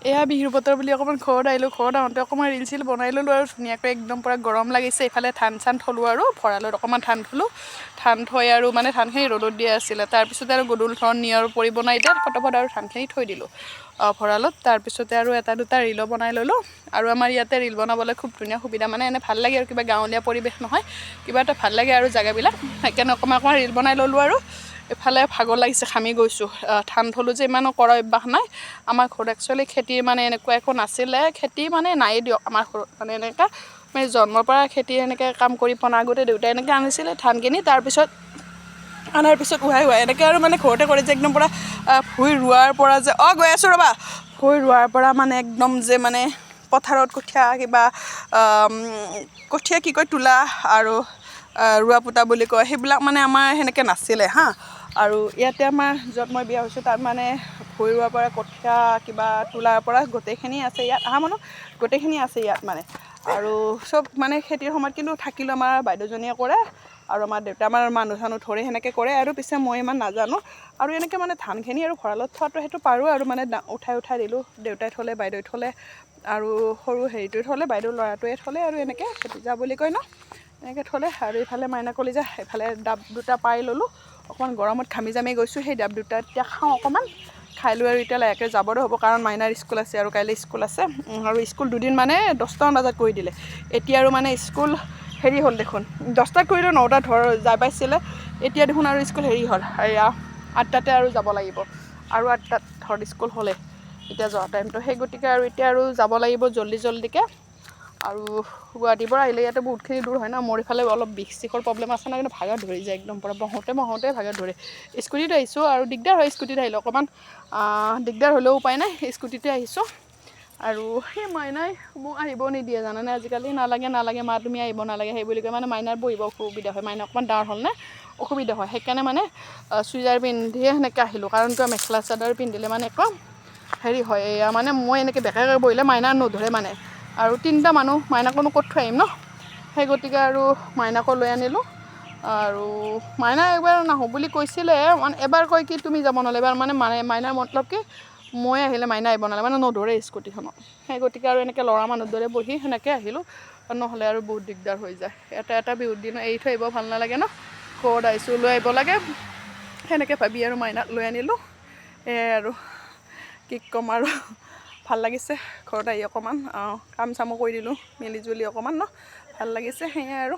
এয়া বিহুৰ বতৰ বুলি অকণমান ঘৰত আহিলোঁ ঘৰত আহোঁতে অকণমান ৰিল চিল বনাই ল'লোঁ আৰু ধুনীয়াকৈ একদম পূৰা গৰম লাগিছে এইফালে ধান চান থলোঁ আৰু ভঁৰালত অকণমান ধান থলোঁ ধান থৈ আৰু মানে ধানখিনি ৰ'দত দিয়া আছিলে তাৰপিছতে আৰু গধূল ধৰণ নিয়ৰ পৰিব নাই এতিয়া ফটাফট আৰু ধানখিনি থৈ দিলোঁ ভঁৰালত তাৰপিছতে আৰু এটা দুটা ৰিলো বনাই ল'লোঁ আৰু আমাৰ ইয়াতে ৰিল বনাবলৈ খুব ধুনীয়া সুবিধা মানে এনে ভাল লাগে আৰু কিবা গাঁৱলীয়া পৰিৱেশ নহয় কিবা এটা ভাল লাগে আৰু জেগাবিলাক সেইকাৰণে অকণমান অকণমান ৰিল বনাই ল'লোঁ আৰু এফালে ভাগৰ লাগিছে ঘামি গৈছোঁ ধান থলোঁ যে ইমানো কৰা অভ্যাস নাই আমাৰ ঘৰত একচুৱেলি খেতিৰ মানে এনেকুৱা একো নাছিলে খেতি মানে নায়েই দিয়ক আমাৰ ঘৰত মানে এনেকুৱা মানে জন্মৰ পৰা খেতি এনেকৈ কাম কৰি পোৱা নাই আগতে দেউতাই এনেকৈ আনিছিলে ধানখিনি তাৰপিছত আনাৰ পিছত উহাই এনেকৈ আৰু মানে ঘৰতে কৰে যে একদম পূৰা ভুই ৰোৱাৰ পৰা যে গৈ আছোঁ ৰ'বা ভুই ৰোৱাৰ পৰা মানে একদম যে মানে পথাৰত কঠীয়া কিবা কঠীয়া কি কয় তোলা আৰু ৰোৱা পোতা বুলি কয় সেইবিলাক মানে আমাৰ সেনেকৈ নাছিলে হা আৰু ইয়াতে আমাৰ য'ত মই বিয়া হৈছোঁ তাত মানে ভুই ৰোৱাৰ পৰা কঠীয়া কিবা তোলাৰ পৰা গোটেইখিনি আছে ইয়াত অহা মানুহ গোটেইখিনি আছে ইয়াত মানে আৰু চব মানে খেতিৰ সময়ত কিন্তু থাকিলেও আমাৰ বাইদেউজনীয়ে কৰে আৰু আমাৰ দেউতা আমাৰ মানুহ চানুহ ধৰে সেনেকৈ কৰে আৰু পিছে মই ইমান নাজানো আৰু এনেকৈ মানে ধানখিনি আৰু ভঁৰালত থোৱাটো সেইটো পাৰোঁ আৰু মানে উঠাই দিলোঁ দেউতাই থ'লে বাইদেৱে থ'লে আৰু সৰু হেৰিটোৱে থ'লে বাইদেউ ল'ৰাটোৱে থ'লে আৰু এনেকৈ ভতিজা বুলি কয় ন এনেকৈ থ'লে আৰু ইফালে মাইনা কলিজা এইফালে ডাব দুটা পাই ল'লোঁ অকণমান গৰমত ঘামি জামি গৈছোঁ সেই ডাব দুটা এতিয়া খাওঁ অকণমান খাই লৈ আৰু এতিয়া লাহেকৈ যাবলৈ হ'ব কাৰণ মাইনাৰ স্কুল আছে আৰু কাইলৈ স্কুল আছে আৰু স্কুল দুদিন মানে 10টামান বজাত কৰি দিলে এতিয়া আৰু মানে স্কুল হেৰি হ'ল দেখোন 10টাত কৰিলে 9টাত যাই পাইছিলে এতিয়া দেখোন আৰু স্কুল হেৰি হ'ল এয়া 8টাতে আৰু যাব লাগিব আৰু 8টাত স্কুল হ'লে এতিয়া যোৱা টাইমটো সেই গতিকে আৰু এতিয়া আৰু যাব লাগিব জল্দিকৈ আৰু গুৱাহাটীৰ পৰা আহিলে ইয়াতে বহুতখিনি দূৰ হয় ন মোৰ ইফালে অলপ বিষ চিষৰ প্ৰব্লেম আছে ন কিন্তু ভাগৰ ধৰি যায় একদম পূৰা বহোঁতে ভাগৰ ধৰে স্কুটিত আহিছোঁ আৰু দিগদাৰ হয় স্কুটিত আহিলে অকণমান দিগদাৰ হ'লেও উপায় নাই স্কুটিতে আহিছোঁ আৰু সেই মাইনাই মোক আহিব নিদিয়ে জানানে আজিকালি নালাগে মা তুমি আহিব নালাগে সেই বুলি কয় মানে মাইনাৰ বহিব অসুবিধা হয় মাইনা অকণমান ডাঙৰ হ'ল নে অসুবিধা হয় সেইকাৰণে মানে চুইজাৰ পিন্ধিয়ে সেনেকৈ আহিলোঁ কাৰণ কিয় মেখেলা চাদৰ পিন্ধিলে মানে একো হেৰি হয় এয়া মানে মই এনেকৈ বেকাকৈ বহিলে মাইনা নধৰে মানে আৰু 3টা মানুহ মাইনাকোনো ক'ত থৈ আহিম ন সেই গতিকে আৰু মাইনাকো লৈ আনিলোঁ আৰু মাইনা একবাৰ নাহোঁ বুলি কৈছিলে মানে এবাৰ কয় কি তুমি যাব নালাগে এবাৰ মানে মাইনাৰ মতলব কি মই আহিলে মাইনা আহিব নালাগে মানে নধৰে স্কুটিখনত সেই গতিকে আৰু এনেকৈ ল'ৰা মানুহৰ দৰে বহি সেনেকৈ আহিলোঁ নহ'লে আৰু বহুত দিগদাৰ হৈ যায় এটা বিহুৰ দিন এৰি থৈ আহিব ভাল নালাগে ন ঘৰত আহিছোঁ লৈ আহিব লাগে সেনেকৈ ভাবি আৰু মাইনাক লৈ আনিলোঁ এয়াই আৰু কি ক'ম আৰু ভাল লাগিছে ঘৰত আহি অকণমান কাম চামো কৰি দিলোঁ মিলি জুলি অকণমান ন ভাল লাগিছে সেয়াই আৰু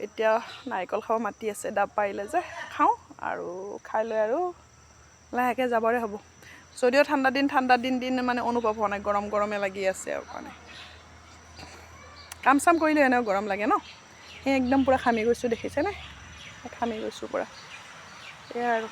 এতিয়া নাৰিকল খাব মাতি আছে ডাব পাৰিলে যে খাওঁ আৰু খাই লৈ আৰু লাহেকৈ যাবৰে হ'ব যদিও ঠাণ্ডা দিন মানে অনুভৱ হোৱা নাই গৰমে লাগি আছে আৰু মানে কাম চাম কৰিলে এনেও গৰম লাগে ন সেই একদম পূৰা ঘামি গৈছোঁ দেখিছেনে ঘামি গৈছোঁ পূৰা এয়াই আৰু